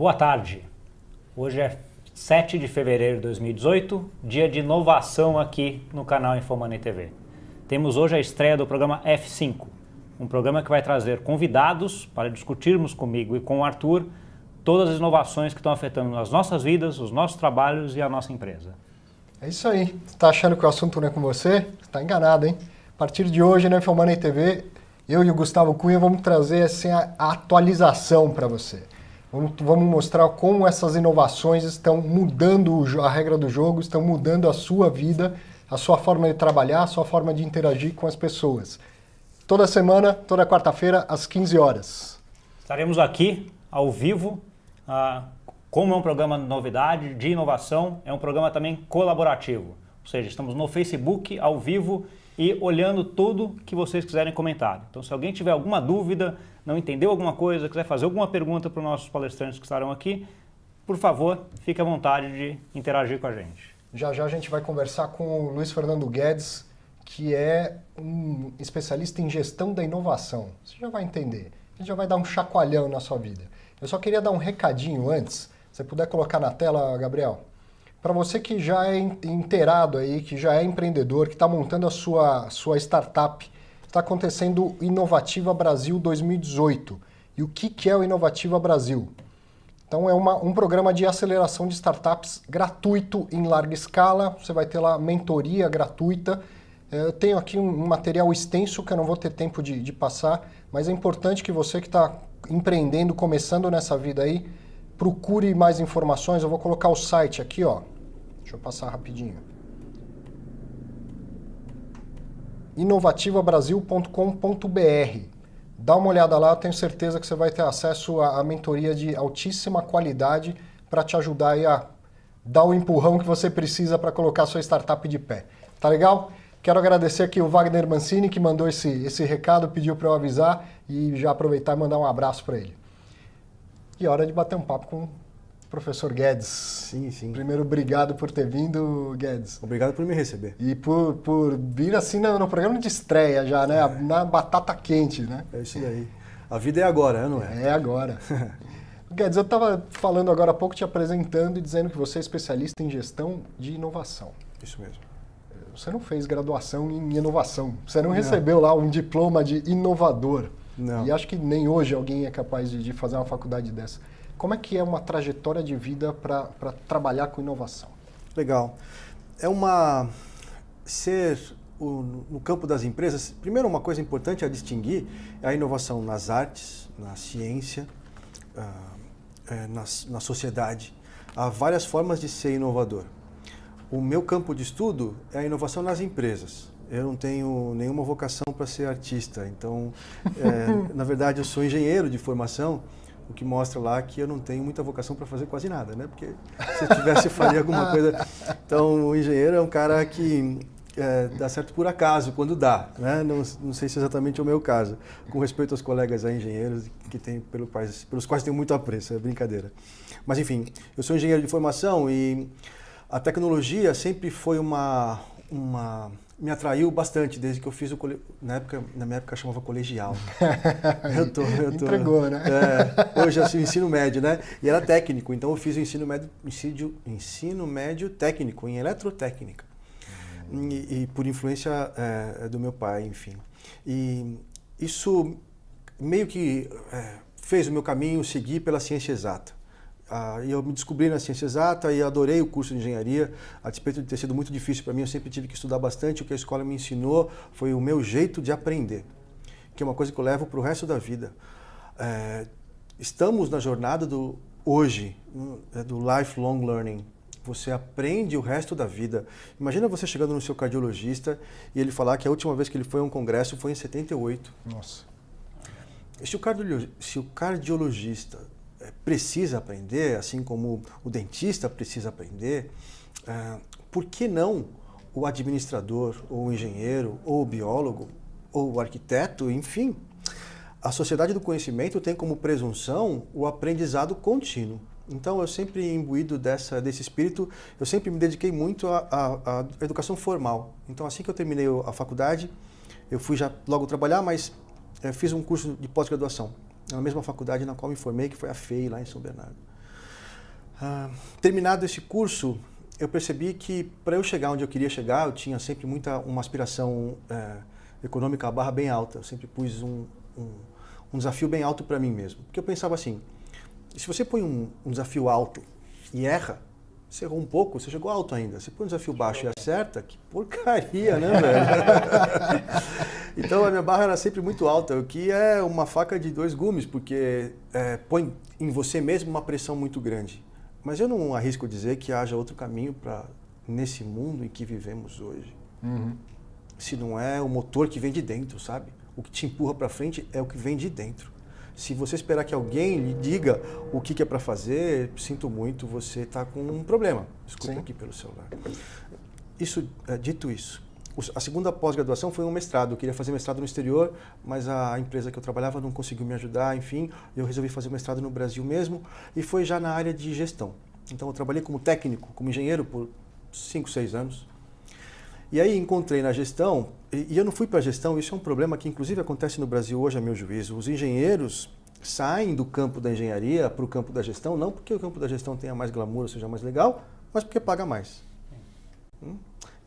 Boa tarde. Hoje é 7 de fevereiro de 2018, dia de inovação aqui no canal Infomoney TV. Temos hoje a estreia do programa F5, um programa que vai trazer convidados para discutirmos comigo e com o Arthur todas as inovações que estão afetando as nossas vidas, os nossos trabalhos e a nossa empresa. É isso aí. Você está achando que o assunto não é com você? Você está enganado, hein? A partir de hoje, na Infomoney TV, eu e o Gustavo Cunha vamos trazer assim, a atualização para você. Vamos mostrar como essas inovações estão mudando a regra do jogo, estão mudando a sua vida, a sua forma de trabalhar, a sua forma de interagir com as pessoas. Toda semana, toda quarta-feira, às 15 horas. Estaremos aqui, ao vivo, como é um programa de novidade, de inovação, é um programa também colaborativo. Ou seja, estamos no Facebook, ao vivo, e olhando tudo que vocês quiserem comentar. Então, se alguém tiver alguma dúvida, não entendeu alguma coisa, quiser fazer alguma pergunta para os nossos palestrantes que estarão aqui, por favor, fique à vontade de interagir com a gente. Já já a gente vai conversar com o Luiz Fernando Guedes, que é um especialista em gestão da inovação. Você já vai entender. A gente já vai dar um chacoalhão na sua vida. Eu só queria dar um recadinho antes. Se você puder colocar na tela, Gabriel. Para você que já é inteirado aí, que já é empreendedor, que está montando a sua startup, está acontecendo o Inovativa Brasil 2018. E o que é o Inovativa Brasil? Então é um programa de aceleração de startups gratuito em larga escala. Você vai ter lá mentoria gratuita. Eu tenho aqui um material extenso que eu não vou ter tempo de passar, mas é importante que você que está empreendendo, começando nessa vida aí, procure mais informações. Eu vou colocar o site aqui, ó. Deixa eu passar rapidinho. inovativabrasil.com.br. Dá uma olhada lá, eu tenho certeza que você vai ter acesso à mentoria de altíssima qualidade para te ajudar aí a dar o empurrão que você precisa para colocar a sua startup de pé. Tá legal? Quero agradecer aqui o Wagner Mancini, que mandou esse recado, pediu para eu avisar e já aproveitar e mandar um abraço para ele. E hora de bater um papo com o professor Guedes. Sim, sim. Primeiro, obrigado por ter vindo, Guedes. Obrigado por me receber. E por vir assim no programa de estreia já, né? Na batata quente, né? É isso daí. A vida é agora, não é? É agora. Guedes, eu estava falando agora há pouco, te apresentando e dizendo que você é especialista em gestão de inovação. Isso mesmo. Você não fez graduação em inovação. Você não recebeu lá um diploma de inovador. Não. E acho que nem hoje alguém é capaz de fazer uma faculdade dessa. Como é que é uma trajetória de vida para trabalhar com inovação? Legal. No campo das empresas, primeiro uma coisa importante a distinguir é a inovação nas artes, na ciência, na sociedade. Há várias formas de ser inovador. O meu campo de estudo é a inovação nas empresas. Eu não tenho nenhuma vocação para ser artista, então, na verdade, eu sou engenheiro de formação, o que mostra lá que eu não tenho muita vocação para fazer quase nada, né? Porque se eu tivesse, faria alguma coisa. Então, o engenheiro é um cara que dá certo por acaso, quando dá, né? Não sei se exatamente é o meu caso, com respeito aos colegas engenheiros que tem, pelos quais tenho muito apreço, é brincadeira. Mas, enfim, eu sou engenheiro de formação e a tecnologia sempre foi me atraiu bastante desde que eu fiz na minha época chamava colegial. Entregou, né? Hoje é o ensino médio, né? E era técnico, então eu fiz o ensino médio técnico em eletrotécnica. E por influência do meu pai, enfim. E isso meio que fez o meu caminho seguir pela ciência exata. E eu me descobri na ciência exata e adorei o curso de engenharia, a despeito de ter sido muito difícil para mim, eu sempre tive que estudar bastante. O que a escola me ensinou foi o meu jeito de aprender, que é uma coisa que eu levo para o resto da vida. Estamos na jornada do hoje, do lifelong learning. Você aprende o resto da vida. Imagina você chegando no seu cardiologista e ele falar que a última vez que ele foi a um congresso foi em 78. Nossa. Se o cardiologista precisa aprender, assim como o dentista precisa aprender, por que não o administrador, ou o engenheiro, ou o biólogo, ou o arquiteto, enfim? A sociedade do conhecimento tem como presunção o aprendizado contínuo. Então, eu sempre imbuído desse espírito, eu sempre me dediquei muito à educação formal. Então, assim que eu terminei a faculdade, eu fui já logo trabalhar, mas fiz um curso de pós-graduação na mesma faculdade na qual me formei, que foi a FEI, lá em São Bernardo. Terminado esse curso, eu percebi que para eu chegar onde eu queria chegar, eu tinha sempre uma aspiração econômica barra bem alta. Eu sempre pus um desafio bem alto para mim mesmo. Porque eu pensava assim, se você põe um desafio alto e erra, você errou um pouco, você chegou alto ainda. Você põe um desafio baixo e acerta, que porcaria, né, velho? Então a minha barra era sempre muito alta, o que é uma faca de dois gumes, porque põe em você mesmo uma pressão muito grande. Mas eu não arrisco dizer que haja outro caminho nesse mundo em que vivemos hoje. Se não é o motor que vem de dentro, sabe? O que te empurra para frente é o que vem de dentro. Se você esperar que alguém lhe diga o que é para fazer, sinto muito, você está com um problema. Escuta aqui pelo celular. Dito isso, a segunda pós-graduação foi um mestrado. Eu queria fazer mestrado no exterior, mas a empresa que eu trabalhava não conseguiu me ajudar, enfim. Eu resolvi fazer mestrado no Brasil mesmo e foi já na área de gestão. Então eu trabalhei como técnico, como engenheiro por 5, 6 anos. E aí encontrei na gestão, e eu não fui para a gestão, isso é um problema que inclusive acontece no Brasil hoje, a meu juízo. Os engenheiros saem do campo da engenharia para o campo da gestão, não porque o campo da gestão tenha mais glamour, ou seja mais legal, mas porque paga mais.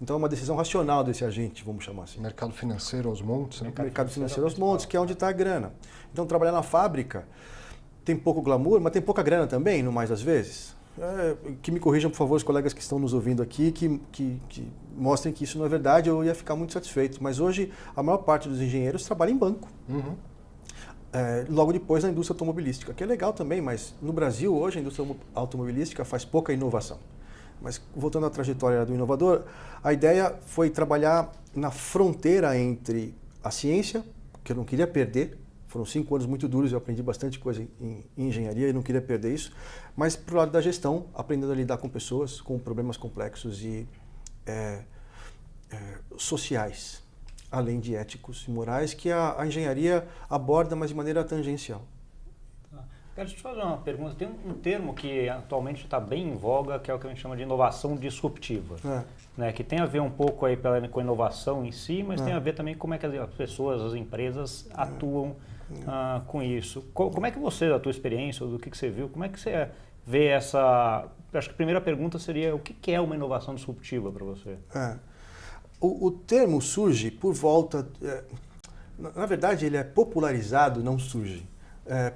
Então é uma decisão racional desse agente, vamos chamar assim. Mercado financeiro aos montes, né? Mercado financeiro aos montes, que é onde está a grana. Então trabalhar na fábrica tem pouco glamour, mas tem pouca grana também, no mais das vezes. Que me corrijam, por favor, os colegas que estão nos ouvindo aqui, que mostrem que isso não é verdade, eu ia ficar muito satisfeito. Mas hoje, a maior parte dos engenheiros trabalha em banco. Logo depois, na indústria automobilística, que é legal também, mas no Brasil, hoje, a indústria automobilística faz pouca inovação. Mas, voltando à trajetória do inovador, a ideia foi trabalhar na fronteira entre a ciência, que eu não queria perder. Foram 5 anos muito duros, eu aprendi bastante coisa em engenharia e não queria perder isso. Mas para o lado da gestão, aprendendo a lidar com pessoas, com problemas complexos e sociais, além de éticos e morais, que a engenharia aborda, mas de maneira tangencial. Quero te fazer uma pergunta. Tem um termo que atualmente está bem em voga, que é o que a gente chama de inovação disruptiva. Né, que tem a ver um pouco aí com a inovação em si, mas tem a ver também com como é que as pessoas, as empresas atuam com isso. Como é que você, da tua experiência, ou do que você viu, como é que você vê essa... Acho que a primeira pergunta seria o que é uma inovação disruptiva para você? O termo surge por volta... na verdade, ele é popularizado, não surge.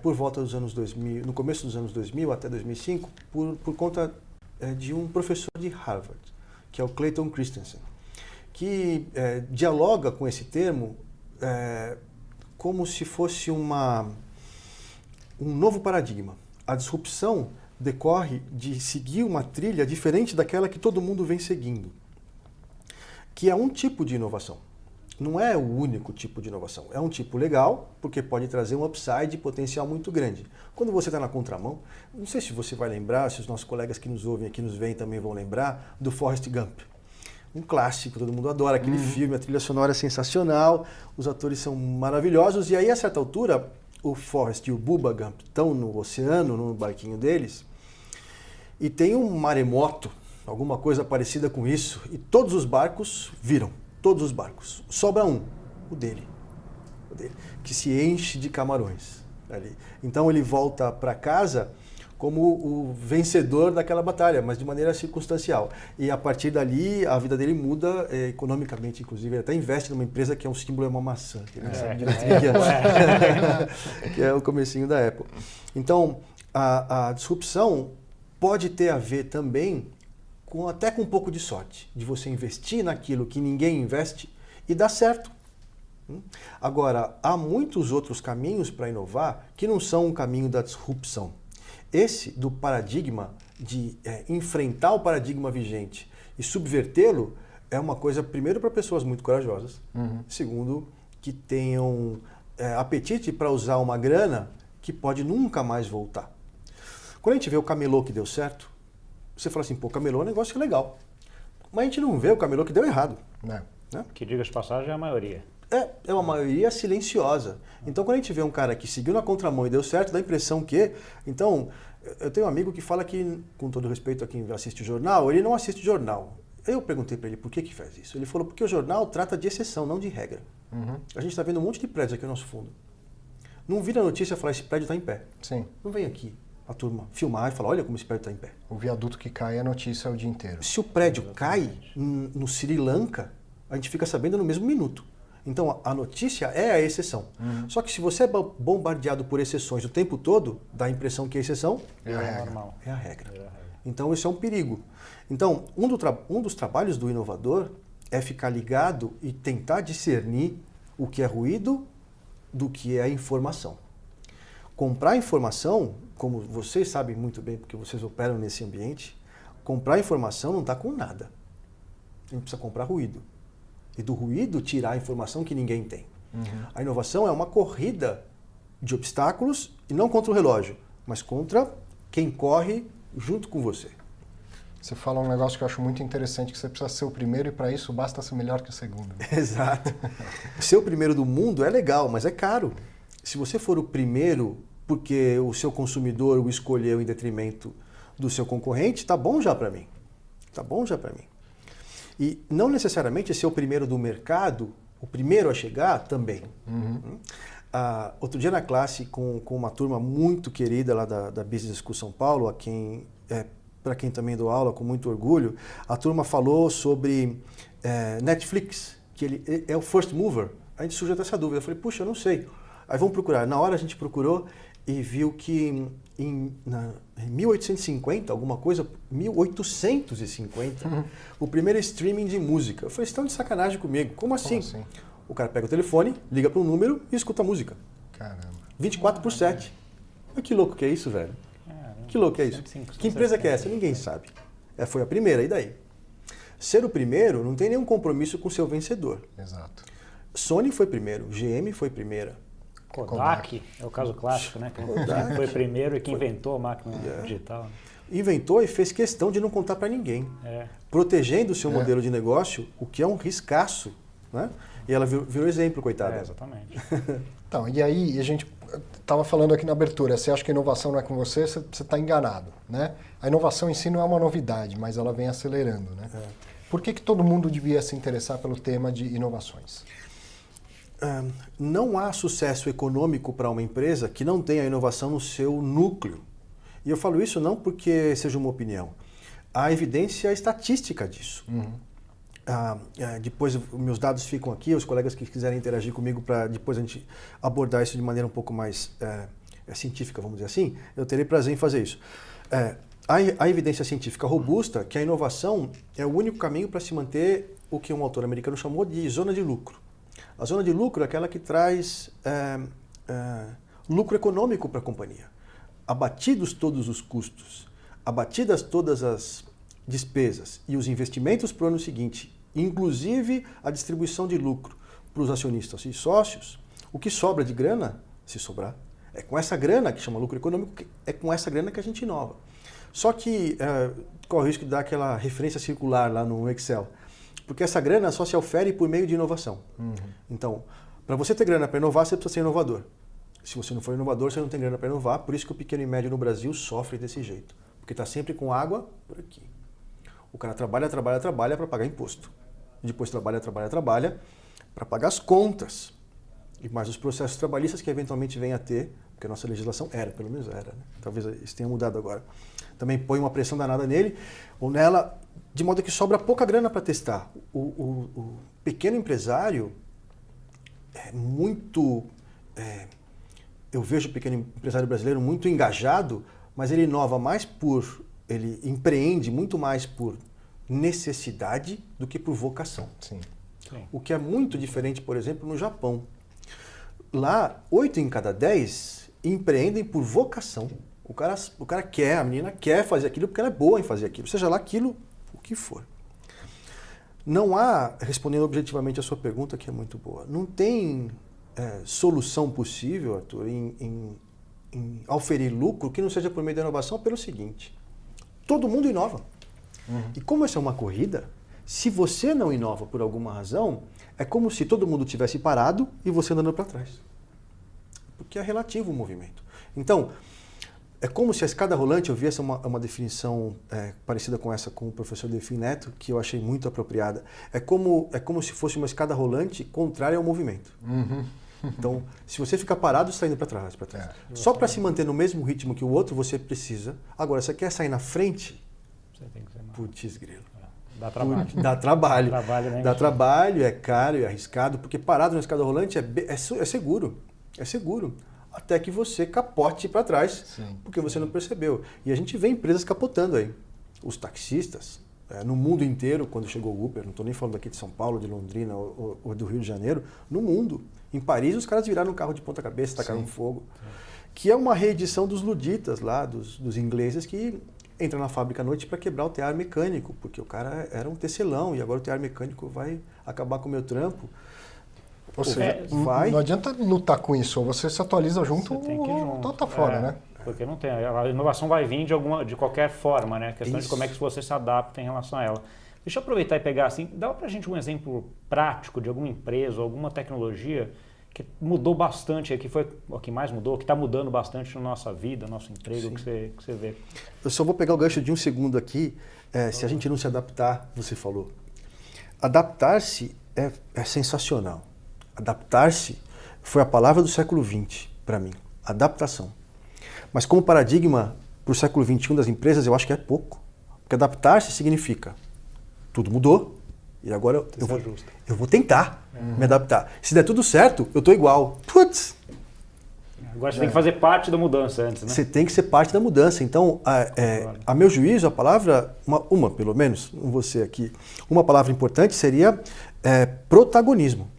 Por volta dos anos 2000, no começo dos anos 2000 até 2005, por conta de um professor de Harvard, que é o Clayton Christensen, que dialoga com esse termo como se fosse um novo paradigma. A disrupção decorre de seguir uma trilha diferente daquela que todo mundo vem seguindo, que é um tipo de inovação. Não é o único tipo de inovação. É um tipo legal, porque pode trazer um upside potencial muito grande. Quando você está na contramão, não sei se você vai lembrar, se os nossos colegas que nos ouvem aqui, nos veem também vão lembrar, do Forrest Gump. Um clássico, todo mundo adora aquele filme, a trilha sonora é sensacional, os atores são maravilhosos, e aí a certa altura, o Forrest e o Bubba Gump estão no oceano, no barquinho deles, e tem um maremoto, alguma coisa parecida com isso, e todos os barcos viram. Todos os barcos. Sobra o dele, que se enche de camarões. Ali. Então ele volta para casa como o vencedor daquela batalha, mas de maneira circunstancial. E a partir dali a vida dele muda economicamente, inclusive. Ele até investe numa empresa que é um símbolo, é uma maçã. Que, que é o comecinho da Apple. Então a disrupção pode ter a ver também até com um pouco de sorte, de você investir naquilo que ninguém investe e dar certo. Agora, há muitos outros caminhos para inovar que não são um caminho da disrupção. Esse do paradigma, de enfrentar o paradigma vigente e subvertê-lo, é uma coisa, primeiro, para pessoas muito corajosas, segundo, que tenham apetite para usar uma grana que pode nunca mais voltar. Quando a gente vê o camelô que deu certo, você fala assim, pô, camelô é um negócio legal. Mas a gente não vê o camelô que deu errado. Né? Que, diga de passagem, é a maioria. É uma maioria silenciosa. Então, quando a gente vê um cara que seguiu na contramão e deu certo, dá a impressão que... Então, eu tenho um amigo que fala que, com todo respeito a quem assiste o jornal, ele não assiste jornal. Eu perguntei para ele por que faz isso. Ele falou, porque o jornal trata de exceção, não de regra. A gente está vendo um monte de prédios aqui no nosso fundo. Não vira notícia e fala, esse prédio está em pé. Sim. Não vem aqui. a turma filmar e falar, olha como esse prédio está em pé. O viaduto que cai é notícia o dia inteiro. Se o prédio cai no Sri Lanka, a gente fica sabendo no mesmo minuto. Então, a notícia é a exceção. Só que se você é bombardeado por exceções o tempo todo, dá a impressão que a exceção É a regra. normal. é a regra. Então, isso é um perigo. Então, um dos trabalhos do inovador é ficar ligado e tentar discernir o que é ruído do que é informação. Comprar informação, como vocês sabem muito bem, porque vocês operam nesse ambiente, comprar informação não está com nada. A gente precisa comprar ruído. E do ruído tirar a informação que ninguém tem. A inovação é uma corrida de obstáculos, e não contra o relógio, mas contra quem corre junto com você. Você fala um negócio que eu acho muito interessante, que você precisa ser o primeiro e para isso basta ser melhor que o segundo. Exato. Ser o primeiro do mundo é legal, mas é caro. Se você for o primeiro porque o seu consumidor o escolheu em detrimento do seu concorrente, tá bom já para mim. Tá bom já para mim. E não necessariamente ser o primeiro do mercado, o primeiro a chegar também. Outro dia na classe, com uma turma muito querida lá da Business School São Paulo, para quem também dou aula com muito orgulho, a turma falou sobre Netflix, que ele é o first mover. A gente surgiu até essa dúvida. Eu falei, puxa, eu não sei. Aí vamos procurar. Na hora a gente procurou e viu que em 1850, alguma coisa, 1850, o primeiro streaming de música. Eu falei, vocês estão de sacanagem comigo. Como assim? O cara pega o telefone, liga para um número e escuta a música. Caramba. 24/7. Mas que louco que é isso, velho? Que louco é isso? Que empresa que é essa? Ninguém sabe. Foi a primeira, e daí? Ser o primeiro não tem nenhum compromisso com o seu vencedor. Exato. Sony foi primeiro, GM foi primeira. Kodak é o caso clássico, né? Que foi primeiro e que inventou a máquina digital. Inventou e fez questão de não contar para ninguém. Protegendo o seu modelo de negócio, o que é um riscaço, né? E ela virou exemplo, coitada. Exatamente. Então, e aí a gente estava falando aqui na abertura, você acha que a inovação não é com você, você está enganado, né? A inovação em si não é uma novidade, mas ela vem acelerando, né? Por que todo mundo devia se interessar pelo tema de inovações? Não há sucesso econômico para uma empresa que não tenha a inovação no seu núcleo. E eu falo isso não porque seja uma opinião. Há evidência estatística disso. Depois meus dados ficam aqui, os colegas que quiserem interagir comigo para depois a gente abordar isso de maneira um pouco mais científica, vamos dizer assim, eu terei prazer em fazer isso. Há evidência científica robusta que a inovação é o único caminho para se manter o que um autor americano chamou de zona de lucro. A zona de lucro é aquela que traz lucro econômico para a companhia. Abatidos todos os custos, abatidas todas as despesas e os investimentos para o ano seguinte, inclusive a distribuição de lucro para os acionistas e sócios, o que sobra de grana, se sobrar, é com essa grana, que chama lucro econômico, é com essa grana que a gente inova. Só que corre o risco de dar aquela referência circular lá no Excel, porque essa grana só se ofere por meio de inovação. Então, para você ter grana para inovar, você precisa ser inovador. Se você não for inovador, você não tem grana para inovar, por isso que o pequeno e médio no Brasil sofre desse jeito, porque está sempre com água por aqui. O cara trabalha para pagar imposto. Depois trabalha para pagar as contas. E mais os processos trabalhistas que eventualmente vem a ter, porque a nossa legislação pelo menos era, né? Talvez isso tenha mudado agora. Também põe uma pressão danada nele ou nela, de modo que sobra pouca grana para testar. O pequeno empresário é muito... eu vejo o pequeno empresário brasileiro muito engajado, mas ele inova mais ele empreende muito mais por necessidade do que por vocação. Sim. O que é muito diferente, por exemplo, no Japão. Lá, 8 em cada 10 empreendem por vocação. O cara quer, a menina quer fazer aquilo porque ela é boa em fazer aquilo, seja lá aquilo o que for. Não há, respondendo objetivamente a sua pergunta, que é muito boa, não tem solução possível, Arthur, em auferir lucro que não seja por meio da inovação pelo seguinte: todo mundo inova. E como essa é uma corrida, se você não inova por alguma razão, é como se todo mundo tivesse parado e você andando para trás. Porque é relativo o movimento. Então, é como se a escada rolante, eu vi uma definição parecida com essa com o professor Delfim Neto, que eu achei muito apropriada. É como se fosse uma escada rolante contrária ao movimento. Então, se você ficar parado, você está indo para trás, para trás. Só para se manter no mesmo ritmo que o outro, você precisa. Agora, você quer sair na frente? Você tem que ser mais. Putz, grilo. Dá trabalho. Dá trabalho. Né? Dá trabalho, é caro, é arriscado, porque parado na escada rolante é seguro. É seguro. Até que você capote para trás, porque você não percebeu. E a gente vê empresas capotando aí. Os taxistas, no mundo inteiro, quando chegou o Uber, não estou nem falando aqui de São Paulo, de Londrina ou do Rio de Janeiro, no mundo. Em Paris, os caras viraram um carro de ponta cabeça, tacaram fogo. Que é uma reedição dos luditas lá, dos ingleses que entram na fábrica à noite para quebrar o tear mecânico, porque o cara era um tecelão e agora o tear mecânico vai acabar com o meu trampo. Ou seja, não adianta lutar com isso, ou você se atualiza junto ou então tá fora, né? Porque não tem, a inovação vai vir de qualquer forma, né? A questão de como é que você se adapta em relação a ela. Deixa eu aproveitar e pegar assim, dá pra gente um exemplo prático de alguma empresa, alguma tecnologia que mudou bastante, que foi o que mais mudou, que está mudando bastante na nossa vida, no nosso emprego, que você vê. Eu só vou pegar o gancho de um segundo aqui, se a gente não se adaptar, você falou. Adaptar-se é sensacional. Adaptar-se foi a palavra do século XX para mim, adaptação. Mas como paradigma para o século XXI das empresas, eu acho que é pouco. Porque adaptar-se significa tudo mudou e agora eu vou tentar me adaptar. Se der tudo certo, eu estou igual. Putz! Agora você tem que fazer parte da mudança antes, né? Você tem que ser parte da mudança. Então, a meu juízo, a palavra, uma pelo menos, não vou ser aqui, uma palavra importante seria protagonismo.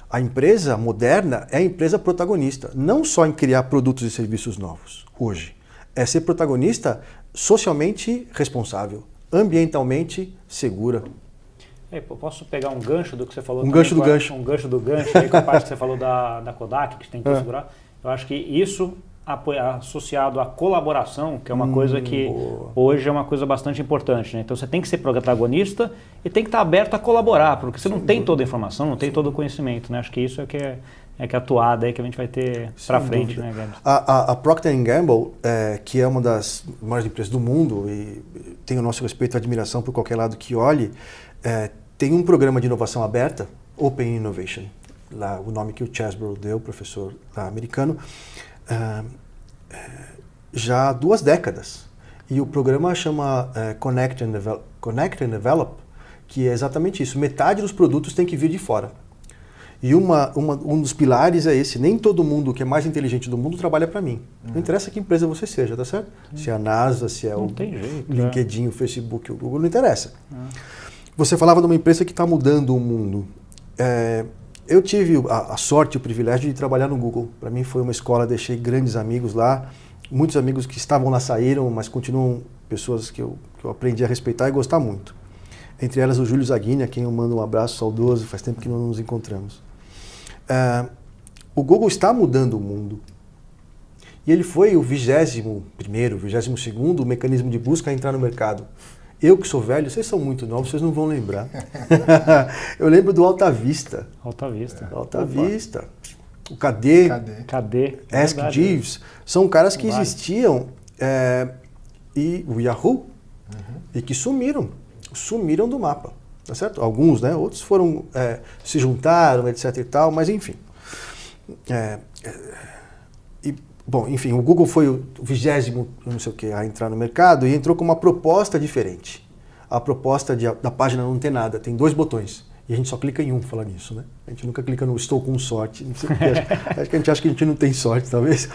A empresa moderna é a empresa protagonista, não só em criar produtos e serviços novos, hoje. É ser protagonista socialmente responsável, ambientalmente segura. Posso pegar um gancho do que você falou? Um gancho do gancho. Um gancho do gancho, aí com a parte que você falou da Kodak, que tem que segurar. Eu acho que isso associado à colaboração, que é uma coisa que hoje é uma coisa bastante importante, né? Então você tem que ser protagonista e tem que estar aberto a colaborar, porque você não tem toda a informação, não tem todo o conhecimento, né? Acho que isso é que a atuada aí que a gente vai ter para frente, né, Guedes? A Procter & Gamble, que é uma das maiores empresas do mundo e tem o nosso respeito e admiração por qualquer lado que olhe, tem um programa de inovação aberta, Open Innovation, lá, o nome que o Chesbrough deu, professor americano, já há 2 décadas. E o programa chama Connect and Develop, que é exatamente isso. Metade dos produtos tem que vir de fora. E um dos pilares é esse. Nem todo mundo que é mais inteligente do mundo trabalha para mim. Não interessa que empresa você seja, tá certo? Se é a NASA, se é o LinkedIn, o Facebook, o Google, não interessa. Você falava de uma empresa que está mudando o mundo. Eu tive a sorte e o privilégio de trabalhar no Google. Para mim foi uma escola, deixei grandes amigos lá. Muitos amigos que estavam lá saíram, mas continuam pessoas que eu aprendi a respeitar e gostar muito. Entre elas o Júlio Zaghini, a quem eu mando um abraço saudoso, faz tempo que não nos encontramos. O Google está mudando o mundo. E ele foi o 21º, 22º mecanismo de busca a entrar no mercado. Eu que sou velho, vocês são muito novos, vocês não vão lembrar. Eu lembro do Alta Vista. Alta Vista. Alta Vista. O KD. Ask Jeeves. São caras que existiam. E o Yahoo. E que sumiram do mapa. Tá certo? Alguns, né? Outros foram, se juntaram, etc e tal, mas enfim. Bom, enfim, o Google foi o 20º, não sei o que, a entrar no mercado e entrou com uma proposta diferente. A proposta da página não ter nada, tem 2 botões. E a gente só clica em um, falar nisso, né? A gente nunca clica no estou com sorte. Não sei porque, acho que a gente acha que a gente não tem sorte, talvez.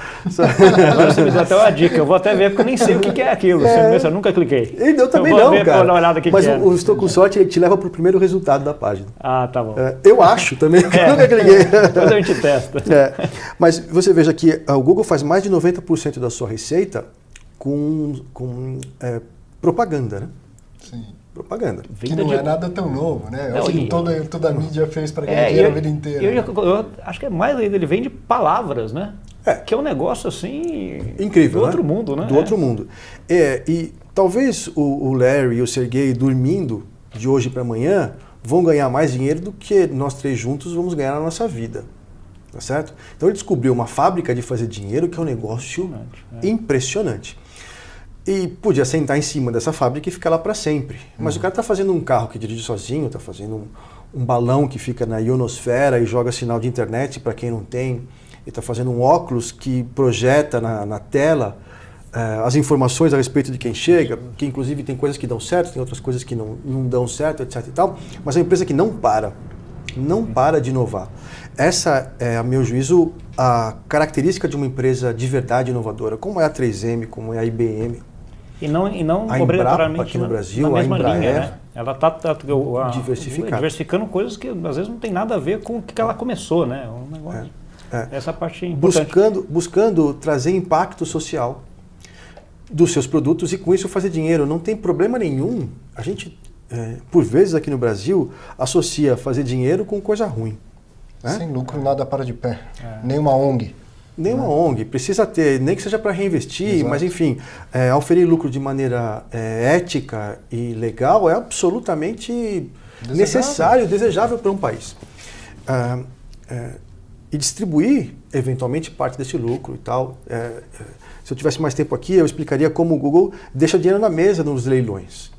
Agora você me deu até uma dica, eu vou até ver, porque eu nem sei o que é aquilo. Eu nunca cliquei. Eu também não, cara. Uma olhada mas o estou com sorte, ele te leva para o primeiro resultado da página. Ah, tá bom. Eu acho também, que eu nunca cliquei. Depois a gente testa. Mas você veja que o Google faz mais de 90% da sua receita com propaganda, né? Sim. Propaganda. Que não é nada tão novo, né? Assim, toda a mídia fez para ganhar dinheiro a vida inteira. Eu acho que é mais ainda, ele vende palavras, né? Que é um negócio assim... incrível, do outro mundo, né? Do outro mundo. E talvez o Larry e o Sergey dormindo de hoje para amanhã vão ganhar mais dinheiro do que nós 3 juntos vamos ganhar na nossa vida. Tá certo? Então ele descobriu uma fábrica de fazer dinheiro que é um negócio impressionante. E podia sentar em cima dessa fábrica e ficar lá para sempre. Mas o cara está fazendo um carro que dirige sozinho, está fazendo um balão que fica na ionosfera e joga sinal de internet para quem não tem. Ele está fazendo um óculos que projeta na tela as informações a respeito de quem chega, que inclusive tem coisas que dão certo, tem outras coisas que não dão certo, etc. e tal, mas é uma empresa que não para de inovar. Essa é, a meu juízo, a característica de uma empresa de verdade inovadora, como é a 3M, como é a IBM. E não a obrigatoriamente aqui no Brasil, na mesma a Embraer, linha, né? Ela está diversificando coisas que às vezes não tem nada a ver com o que ela começou, né? Um negócio, essa parte é importante. Buscando trazer impacto social dos seus produtos e com isso fazer dinheiro. Não tem problema nenhum. A gente, por vezes aqui no Brasil, associa fazer dinheiro com coisa ruim. Né? Sem lucro nada para de pé. Nenhuma ONG. Nenhuma ONG. Precisa ter, nem que seja para reinvestir, Exato. mas enfim, oferir lucro de maneira ética e legal é absolutamente necessário, desejável para um país. E distribuir, eventualmente, parte desse lucro e tal. Se eu tivesse mais tempo aqui, eu explicaria como o Google deixa dinheiro na mesa nos leilões.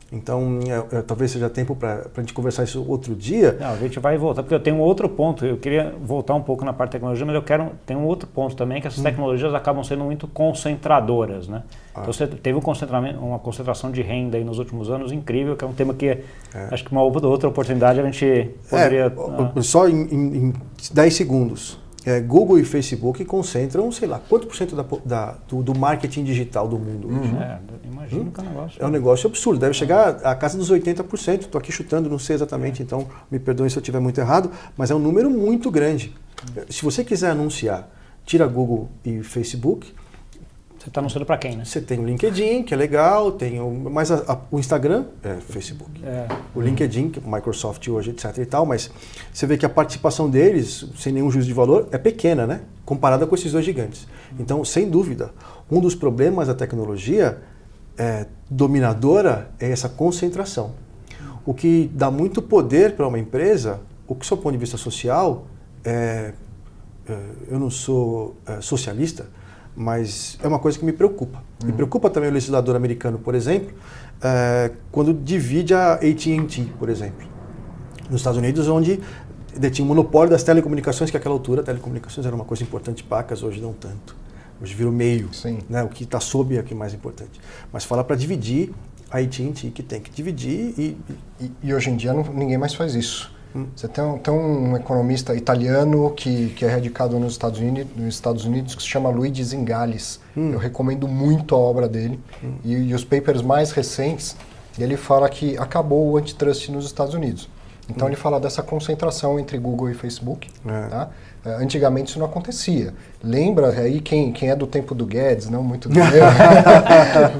Então, talvez seja tempo para a gente conversar isso outro dia. Não, a gente vai voltar, porque eu tenho um outro ponto. Eu queria voltar um pouco na parte de tecnologia, mas tem um outro ponto também, que essas tecnologias acabam sendo muito concentradoras, né? Então, você teve uma concentração de renda aí nos últimos anos incrível, que é um tema que acho que uma outra oportunidade a gente poderia... Só em 10 segundos. Google e Facebook concentram, sei lá, quanto por cento do marketing digital do mundo hoje? Imagino que é um negócio... É um negócio absurdo, deve chegar à casa dos 80%. Estou aqui chutando, não sei exatamente, então me perdoem se eu estiver muito errado, mas é um número muito grande. Se você quiser anunciar, tira Google e Facebook... Você está anunciando para quem, né? Você tem o LinkedIn, que é legal, mas o Instagram é Facebook. O LinkedIn, que é Microsoft hoje, etc. e tal, mas você vê que a participação deles, sem nenhum juízo de valor, é pequena, né? Comparada com esses dois gigantes. Então, sem dúvida, um dos problemas da tecnologia dominadora é essa concentração. O que dá muito poder para uma empresa, o que, do seu ponto de vista social, eu não sou socialista, mas é uma coisa que me preocupa. Me preocupa também o legislador americano, por exemplo, quando divide a AT&T, por exemplo, nos Estados Unidos, onde detinha o monopólio das telecomunicações, que naquela altura telecomunicações era uma coisa importante, pacas, hoje não tanto. Hoje vira o meio, né? O que está sob é o que é mais importante. Mas fala para dividir a AT&T, que tem que dividir E hoje em dia ninguém mais faz isso. Você tem um economista italiano que é radicado nos Estados Unidos que se chama Luigi Zingales. Eu recomendo muito a obra dele. E os papers mais recentes, ele fala que acabou o antitrust nos Estados Unidos. Então ele fala dessa concentração entre Google e Facebook. Tá? Antigamente isso não acontecia. Lembra aí quem é do tempo do Guedes, não muito do meu,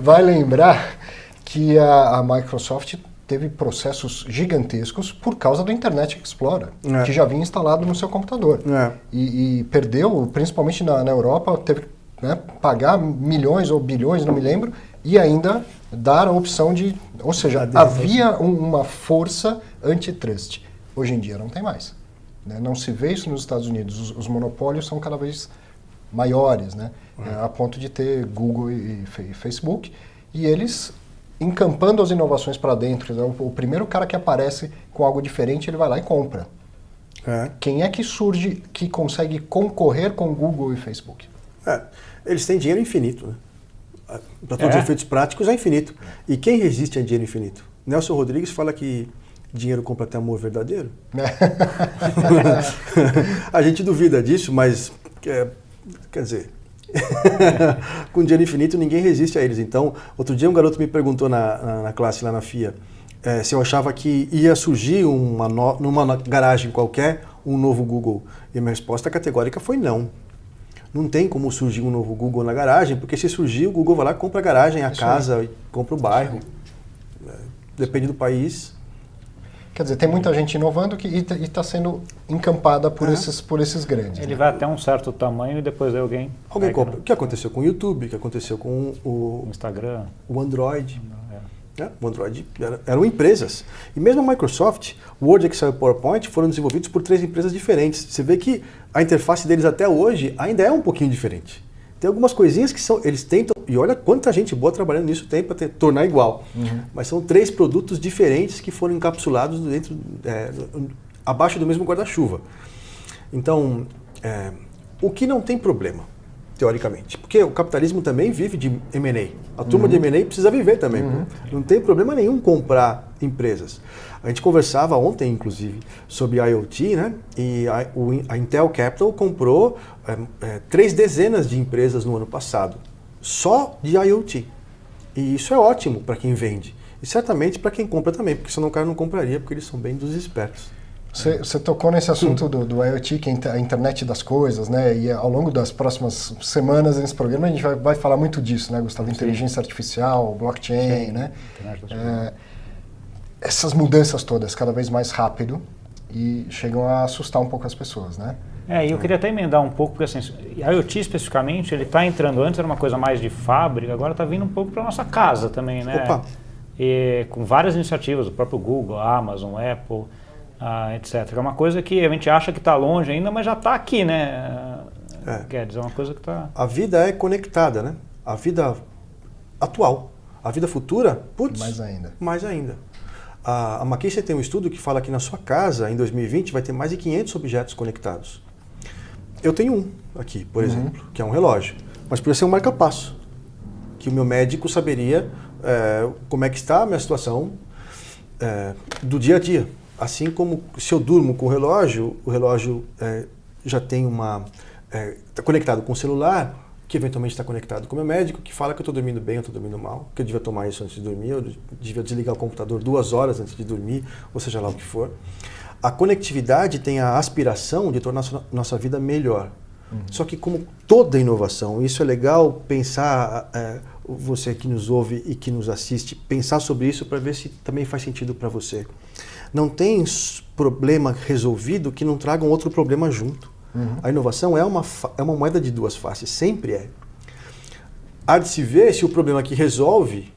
vai lembrar que a Microsoft teve processos gigantescos por causa do Internet Explorer, que já vinha instalado no seu computador. E perdeu, principalmente na Europa, teve que pagar milhões ou bilhões, não me lembro, e ainda dar a opção de... Ou seja, havia uma força antitrust. Hoje em dia não tem mais. Né? Não se vê isso nos Estados Unidos. Os monopólios são cada vez maiores, né? A ponto de ter Google e Facebook. E eles... encampando as inovações para dentro. O primeiro cara que aparece com algo diferente, ele vai lá e compra. Quem é que surge, que consegue concorrer com Google e Facebook? Eles têm dinheiro infinito, né? Para todos os efeitos práticos é infinito. E quem resiste a dinheiro infinito? Nelson Rodrigues fala que dinheiro compra até amor verdadeiro. A gente duvida disso, mas quer dizer... com dinheiro infinito ninguém resiste a eles. Então, outro dia um garoto me perguntou na classe lá na FIA se eu achava que ia surgir numa garagem qualquer um novo Google. E a minha resposta categórica foi não. Não tem como surgir um novo Google na garagem, porque se surgir o Google vai lá, compra a garagem, a casa, compra o bairro. Depende do país. Quer dizer, tem muita gente inovando e está sendo encampada por esses grandes. Ele vai até um certo tamanho e depois alguém compra. O que aconteceu com o YouTube, o que aconteceu com o Instagram, o Android. O Android eram empresas. E mesmo a Microsoft, o Word, Excel e PowerPoint foram desenvolvidos por 3 empresas diferentes. Você vê que a interface deles até hoje ainda é um pouquinho diferente. Tem algumas coisinhas que eles tentam, e olha quanta gente boa trabalhando nisso tem para tornar igual. Mas são 3 produtos diferentes que foram encapsulados abaixo do mesmo guarda-chuva. Então, o que não tem problema, teoricamente, porque o capitalismo também vive de M&A. A turma de M&A precisa viver também. Não tem problema nenhum comprar empresas. A gente conversava ontem, inclusive, sobre IoT, né? E a Intel Capital comprou 3 dezenas de empresas no ano passado, só de IoT. E isso é ótimo para quem vende. E certamente para quem compra também, porque senão o cara não compraria, porque eles são bem dos espertos. Você tocou nesse assunto do IoT, que é a internet das coisas, né? E ao longo das próximas semanas nesse programa a gente vai falar muito disso, né, Gustavo? Inteligência artificial, blockchain, né? Essas mudanças todas cada vez mais rápido e chegam a assustar um pouco as pessoas, né? E eu queria até emendar um pouco, porque assim, IoT especificamente, ele está entrando, antes era uma coisa mais de fábrica, agora está vindo um pouco para a nossa casa também, né? Opa. E com várias iniciativas, o próprio Google, Amazon, Apple, etc. É uma coisa que a gente acha que está longe ainda, mas já está aqui, né? Quer dizer, é uma coisa que está... A vida é conectada, né? A vida atual. A vida futura, putz, mais ainda. A McKinsey tem um estudo que fala que na sua casa, em 2020, vai ter mais de 500 objetos conectados. Eu tenho um aqui, por exemplo, que é um relógio. Mas poderia ser um marca-passo, que o meu médico saberia como é que está a minha situação do dia a dia. Assim como se eu durmo com o relógio já tem está conectado com o celular, que eventualmente está conectado com o meu médico, que fala que eu estou dormindo bem, eu estou dormindo mal, que eu devia tomar isso antes de dormir, eu devia desligar o computador 2 horas antes de dormir, ou seja lá o que for. A conectividade tem a aspiração de tornar a nossa vida melhor. Só que como toda inovação, isso é legal pensar, você que nos ouve e que nos assiste, pensar sobre isso para ver se também faz sentido para você. Não tem problema resolvido que não traga um outro problema junto. A inovação é uma moeda de 2 faces, sempre é. Há de se ver se o problema que resolve,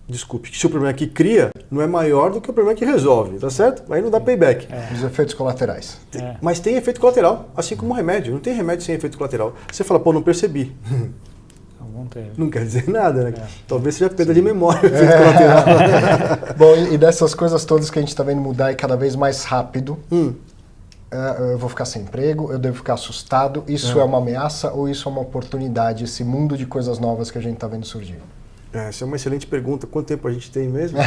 se o problema que cria não é maior do que o problema que resolve, tá certo? Aí não dá payback. Os efeitos colaterais. Mas tem efeito colateral, assim como remédio. Não tem remédio sem efeito colateral. Você fala, pô, não percebi. Não quer dizer nada, né? Talvez seja perda de memória, efeito colateral. Bom, e dessas coisas todas que a gente está vendo mudar e cada vez mais rápido, eu vou ficar sem emprego, eu devo ficar assustado, isso é uma ameaça ou isso é uma oportunidade, esse mundo de coisas novas que a gente está vendo surgir? Essa é uma excelente pergunta. Quanto tempo a gente tem mesmo?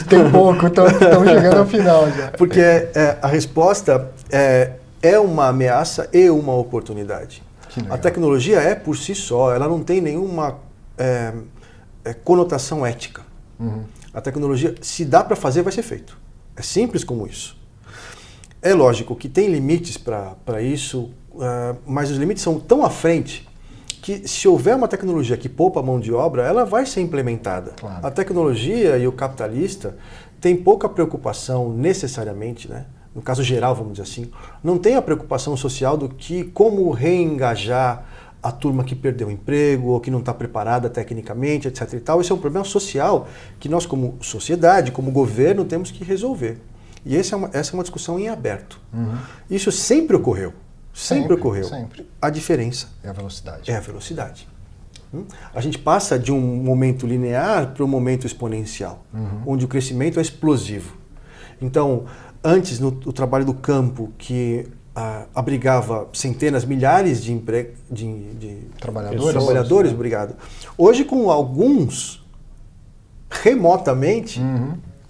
Tem pouco, estamos chegando ao final já. Porque a resposta é uma ameaça e uma oportunidade. A tecnologia por si só, ela não tem nenhuma conotação ética. A tecnologia, se dá para fazer, vai ser feito. É simples como isso. É lógico que tem limites para isso, mas os limites são tão à frente que se houver uma tecnologia que poupa a mão de obra, ela vai ser implementada. Claro. A tecnologia e o capitalista têm pouca preocupação necessariamente, né? No caso geral, vamos dizer assim, não tem a preocupação social do que como reengajar a turma que perdeu o emprego ou que não está preparada tecnicamente, etc. e tal. Esse é um problema social que nós, como sociedade, como governo, temos que resolver. E essa é uma discussão em aberto. Isso sempre ocorreu. Sempre ocorreu. Sempre. A diferença é a velocidade. É a velocidade. A gente passa de um momento linear para um momento exponencial, onde o crescimento é explosivo. Então, antes, no trabalho do campo, que abrigava centenas, milhares de trabalhadores, obrigado. Hoje, com alguns, remotamente,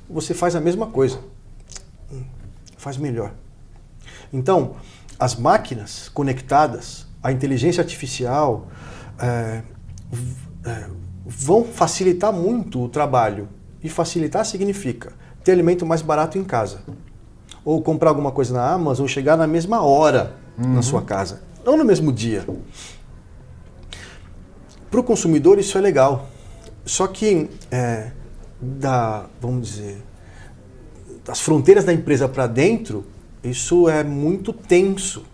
você faz a mesma coisa. Faz melhor. Então, as máquinas conectadas, a inteligência artificial, vão facilitar muito o trabalho. E facilitar significa ter alimento mais barato em casa. Ou comprar alguma coisa na Amazon, chegar na mesma hora na sua casa. Não no mesmo dia. Para o consumidor isso é legal. Só que, vamos dizer, das fronteiras da empresa para dentro, isso é muito tenso.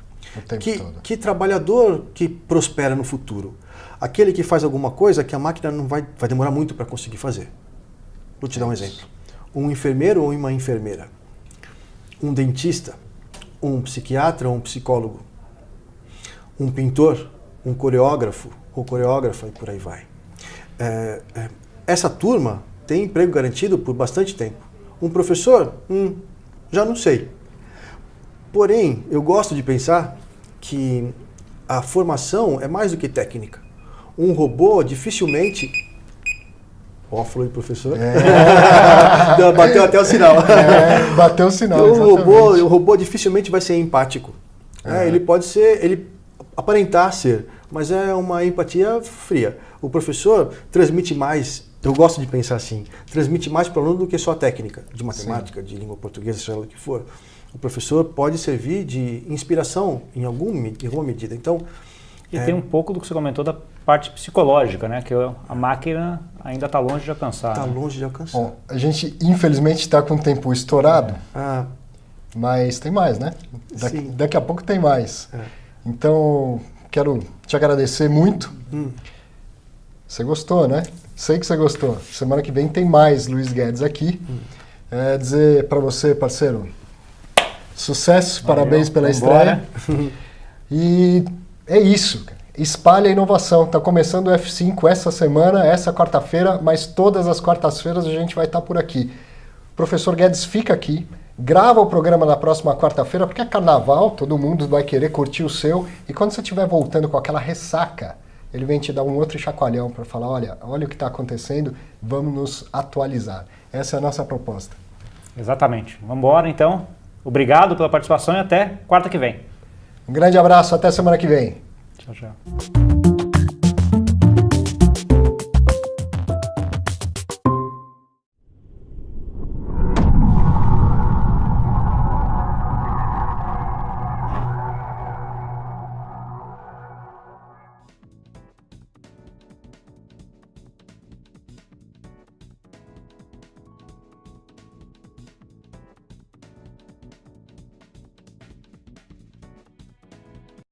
Que trabalhador que prospera no futuro? Aquele que faz alguma coisa que a máquina não vai demorar muito para conseguir fazer. Vou te dar um exemplo. Um enfermeiro ou uma enfermeira. Um dentista, um psiquiatra ou um psicólogo. Um pintor, um coreógrafo ou coreógrafa e por aí vai. Essa turma tem emprego garantido por bastante tempo. Um professor? Já não sei. Porém, eu gosto de pensar que a formação é mais do que técnica. Um robô dificilmente... Ó, falou de professor. Bateu até o sinal. Bateu o sinal, o robô dificilmente vai ser empático. Ele pode ser, ele aparentar ser, mas é uma empatia fria. O professor transmite mais, eu gosto de pensar assim, transmite mais para o aluno do que só a técnica de matemática, de língua portuguesa, seja lá o que for. O professor pode servir de inspiração em alguma medida. Então, e tem um pouco do que você comentou da parte psicológica, né? Que a máquina ainda está longe de alcançar. Está né? longe de alcançar. Bom, a gente, infelizmente, está com o tempo estourado, mas tem mais, né? Daqui a pouco tem mais. Então, quero te agradecer muito. Você gostou, né? Sei que você gostou. Semana que vem tem mais Luiz Guedes aqui. Dizer para você, parceiro, sucesso, parabéns pela estreia. E é isso, cara. Espalhe a inovação. Está começando o F5 essa semana, essa quarta-feira, mas todas as quartas-feiras a gente vai estar por aqui. O professor Guedes fica aqui, grava o programa na próxima quarta-feira, porque é carnaval, todo mundo vai querer curtir o seu, e quando você estiver voltando com aquela ressaca, ele vem te dar um outro chacoalhão para falar, olha o que está acontecendo, vamos nos atualizar. Essa é a nossa proposta. Exatamente. Vamos embora, então. Obrigado pela participação e até quarta que vem. Um grande abraço, até semana que vem. Tchau, tchau.